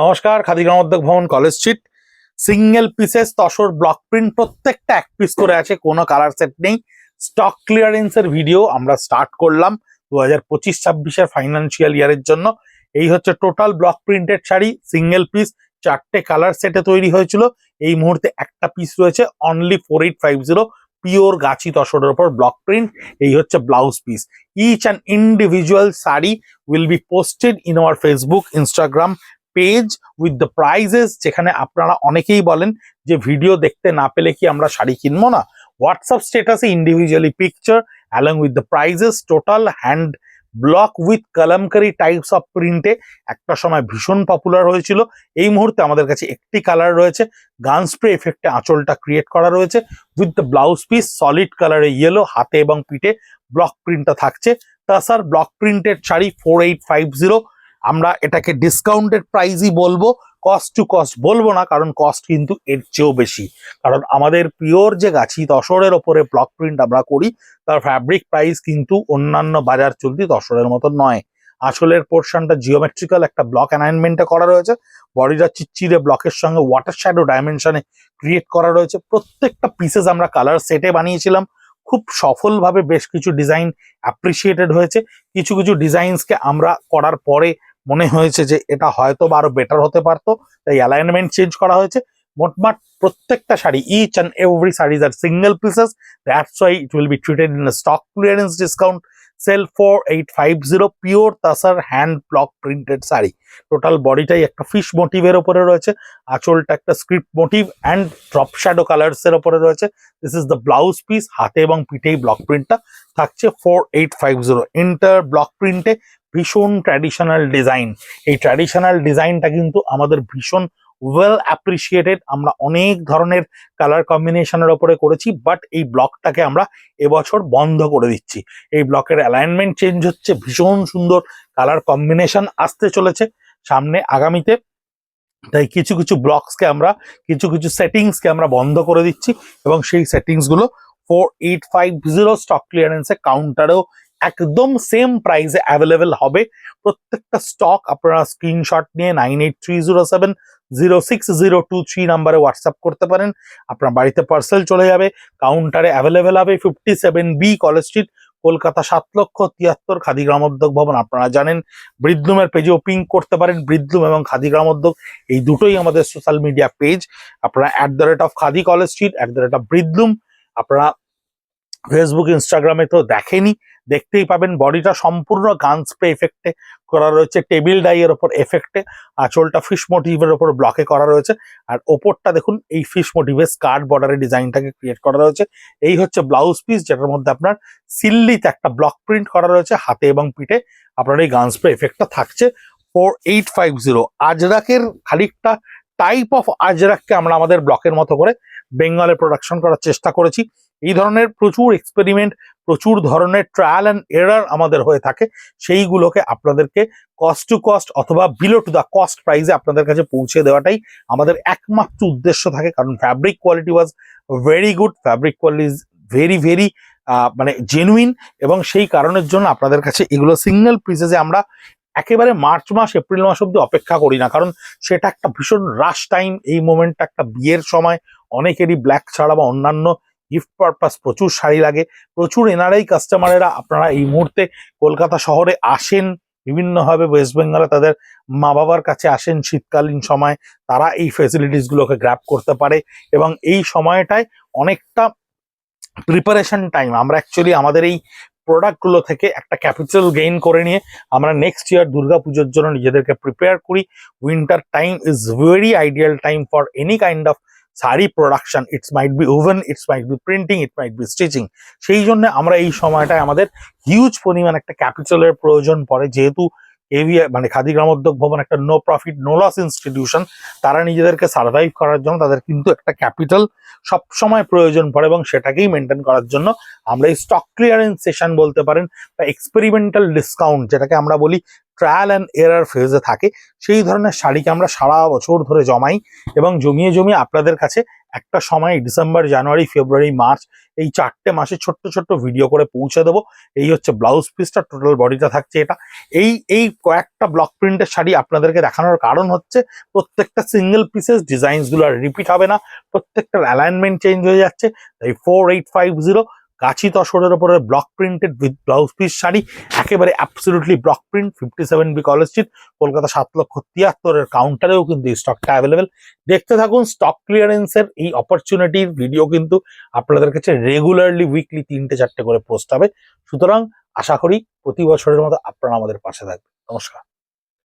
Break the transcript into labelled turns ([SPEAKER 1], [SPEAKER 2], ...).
[SPEAKER 1] নমস্কার, Khadi Gramodyog Bhavan, College Street. Single pieces tussar block print প্রত্যেকটা এক পিস করে আছে, কোনো কালার সেট নেই। স্টক ক্লিয়ারেন্সের ভিডিও আমরা স্টার্ট করলাম 2025-26 ফাইন্যান্সিয়াল ইয়ারের জন্য। এই হচ্ছে total block printed sari, single piece, 4টে কালার সেটে তৈরি হয়েছিল। এই মুহূর্তে একটা পিস রয়েছে অনলি 4850, পিওর গাছি তসরের উপর ব্লক প্রিন্ট। এই হচ্ছে blouse piece. Each and individual sari will be posted in our Facebook, Instagram page with the prizes. যেখানে আপনারা অনেকেই বলেন যে ভিডিও দেখতে না পেলে কি আমরা শাড়ি কিনবো না। হোয়াটসঅ্যাপ স্ট্যাটাসে individually picture along with the prices. Total hand block with kalamkari types of প্রিন্টে একটা সময় ভীষণ পপুলার হয়েছিল। এই মুহূর্তে আমাদের কাছে একটি কালার রয়েছে, গান স্প্রে এফেক্টে আঁচলটা ক্রিয়েট করা রয়েছে with the blouse piece solid কালারে ইয়েলো, হাতে এবং পিঠে ব্লক প্রিন্টটা থাকছে। তাছাড়া ব্লক প্রিন্টেড শাড়ি 4850। আমরা এটাকে ডিসকাউন্টেড প্রাইসই বলবো, কস্ট টু কস্ট বলবো না, কারণ কস্ট কিন্তু এর চেয়েও বেশি। কারণ আমাদের পিওর যে গাছি তসরের ওপরে ব্লক প্রিন্ট আমরা করি, তার ফ্যাব্রিক প্রাইস কিন্তু অন্যান্য বাজার চলতি তসরের মতো নয়। আঁচলের পোর্শনটা জিওমেট্রিক্যাল একটা ব্লক অ্যালাইনমেন্টে করা রয়েছে, বডিটা চিচ্চিরে ব্লকের সঙ্গে ওয়াটার শ্যাডো ডাইমেনশনে ক্রিয়েট করা রয়েছে। প্রত্যেকটা পিসেস আমরা কালার সেটে বানিয়েছিলাম, খুব সফলভাবে বেশ কিছু ডিজাইন অ্যাপ্রিসিয়েটেড হয়েছে। কিছু কিছু ডিজাইনসকে আমরা করার পরে মনে হয়েছে যে এটা হয়তো বা আরো বেটার হতে পারতো, তাই অ্যালাইনমেন্ট চেঞ্জ করা হয়েছে। মোটমাট প্রত্যেকটা sari, each and every saris আর single pieces, that's why it will be treated in stock clearance discount sale 4850, pure tussar hand block printed sari. Total বডিটাই একটা ফিশ মোটিভের ওপরে রয়েছে, আঁচলটা একটা script motif and drop shadow colours এর ওপরে রয়েছে। This is the blouse piece, হাতে এবং পিঠেই ব্লক প্রিন্টটা থাকছে 4850। ইন্টার ব্লক প্রিন্টে ভীষণ ট্র্যাডিশনাল ডিজাইন। এই ট্র্যাডিশনাল ডিজাইনটা কিন্তু আমাদের ভীষণ ওয়েল অ্যাপ্রিসিয়েটেড। আমরা অনেক ধরনের কালার কম্বিনেশনের ওপরে করেছি, বাট এই ব্লকটাকে আমরা এবছর বন্ধ করে দিচ্ছি। এই ব্লকের অ্যালাইনমেন্ট চেঞ্জ হচ্ছে, ভীষণ সুন্দর কালার কম্বিনেশন আসতে চলেছে সামনে আগামীতে। তাই কিছু কিছু ব্লকসকে আমরা, কিছু কিছু সেটিংসকে আমরা বন্ধ করে দিচ্ছি, এবং সেই সেটিংসগুলো 4850 স্টক ক্লিয়ারেন্সে কাউন্টারেও একদম সেম প্রাইসে অ্যাভেলেবেল হবে। প্রত্যেকটা স্টক আপনারা স্ক্রিনশট নিয়ে 9830706023 নাম্বারে হোয়াটসঅ্যাপ করতে পারেন। আপনার বাড়িতে পার্সেল চলে যাবে, কাউন্টারে অ্যাভেলেবেল হবে 57B College Street, Kolkata 7,73,000, Khadi Gramodyog Bhavan. আপনারা জানেন ব্রিদলুমের পেজেও পিং করতে পারেন। ব্রিদলুম এবং খাদি গ্রামোদ্যোগ এই দুটোই আমাদের সোশ্যাল মিডিয়া পেজ। আপনারা @খাদি কলেজ স্ট্রিট, @ব্রিদলুম, আপনারা ফেসবুক ইনস্টাগ্রামে তো দেখেনি, দেখতেই পাবেন। বডিটা সম্পূর্ণ গান স্প্রে এফেক্টে করা রয়েছে, টেবিল ডাইয়ের ওপর এফেক্টে, আঁচলটা ফিশ মোটিভের ওপর ব্লকে করা রয়েছে, আর ওপরটা দেখুন এই ফিশ মোটিভের স্কার্ট বর্ডারের ডিজাইনটাকে ক্রিয়েট করা রয়েছে। এই হচ্ছে ব্লাউজ পিস, যেটার মধ্যে আপনার সিল্লিতে একটা ব্লক প্রিন্ট করা রয়েছে, হাতে এবং পিঠে আপনার এই গান স্প্রে এফেক্টটা থাকছে 4850। আজরাকের খানিকটা টাইপ অফ আজরাককে আমরা আমাদের ব্লকের মতো করে বেঙ্গলে প্রোডাকশন করার চেষ্টা করেছি। এই ধরনের প্রচুর এক্সপেরিমেন্ট, প্রচুর ধরনের ট্রায়াল অ্যান্ড এরার আমাদের হয়ে থাকে। সেইগুলোকে আপনাদেরকে কস্ট টু কস্ট অথবা বিলো টু দ্য কস্ট প্রাইসে আপনাদের কাছে পৌঁছে দেওয়াটাই আমাদের একমাত্র উদ্দেশ্য থাকে। কারণ fabric quality was very good, fabric quality is very very মানে জেনুইন, এবং সেই কারণের জন্য আপনাদের কাছে এগুলো সিঙ্গেল পিসেসে আমরা একেবারে মার্চ মাস এপ্রিল মাস অব্দি অপেক্ষা করি না, কারণ সেটা একটা ভীষণ রাশ টাইম। এই মোমেন্টটা একটা বিয়ের সময়, অনেকেরই ব্ল্যাক ছাড়া বা অন্যান্য গিফট পারপাস প্রচুর শাড়ি লাগে। প্রচুর এনআরআই কাস্টমারেরা আপনারা এই মুহূর্তে কলকাতা শহরে আসেন, বিভিন্নভাবে ওয়েস্ট বেঙ্গলে তাদের মা বাবার কাছে আসেন শীতকালীন সময়, তারা এই ফেসিলিটিসগুলোকে গ্র্যাব করতে পারে। এবং এই সময়টায় অনেকটা প্রিপারেশন টাইম, আমরা অ্যাকচুয়ালি আমাদের এই প্রোডাক্টগুলো থেকে একটা ক্যাপিটাল গেইন করে নিয়ে আমরা নেক্সট ইয়ার দুর্গাপুজোর জন্য নিজেদেরকে প্রিপেয়ার করি। Winter time is very ideal time for any kind of sari production. It's might be oven, it's might be printing, it might be stitching. সেই জন্য আমরা এই সময়টায় আমাদের হিউজ পরিমাণ একটা ক্যাপিটালের প্রয়োজন পড়ে। যেহেতু মানে খাদি গ্রামোদ্যোগ ভবন একটা no profit no loss institution, তারা নিজেদেরকে সার্ভাইভ করার জন্য তাদের কিন্তু একটা ক্যাপিটাল সবসময় প্রয়োজন পড়ে, এবং সেটাকেই মেনটেন করার জন্য আমরা এই স্টক ক্লিয়ারেন্স সেশন বলতে পারেন বা এক্সপেরিমেন্টাল ডিসকাউন্ট, যেটাকে আমরা বলি ট্রায়াল অ্যান্ড এরার ফেজে থাকে, সেই ধরনের শাড়িকে আমরা সারা বছর ধরে জমাই এবং জমিয়ে জমিয়ে আপনাদের কাছে একটা সময় ডিসেম্বর, জানুয়ারি, ফেব্রুয়ারি, মার্চ এই 4টে মাসে ছোট্ট ছোট্ট ভিডিও করে পৌঁছে দেবো। এই হচ্ছে ব্লাউজ পিসটা, টোটাল বডিটা থাকছে এটা। এই কয়েকটা ব্লক প্রিন্টের শাড়ি আপনাদেরকে দেখানোর কারণ হচ্ছে প্রত্যেকটা সিঙ্গেল পিসেস ডিজাইনস গুলো আর রিপিট হবে না, প্রত্যেকটার অ্যালাইনমেন্ট চেঞ্জ হয়ে যাচ্ছে। তাই 4850 গাছি তসরের উপরে block printed with blouse piece sari, একেবারে absolutely block print, 57B College Street, Kolkata 7,73,000 কাউন্টারেও কিন্তু এই স্টকটা অ্যাভেলেবেল। দেখতে থাকুন স্টক ক্লিয়ারেন্সের এই অপরচুনিটির ভিডিও, কিন্তু আপনাদের কাছে রেগুলারলি উইকলি 3টে 4টে করে পোস্ট হবে। সুতরাং আশা করি প্রতি বছরের মতো আপনারা আমাদের পাশে থাকবেন। নমস্কার।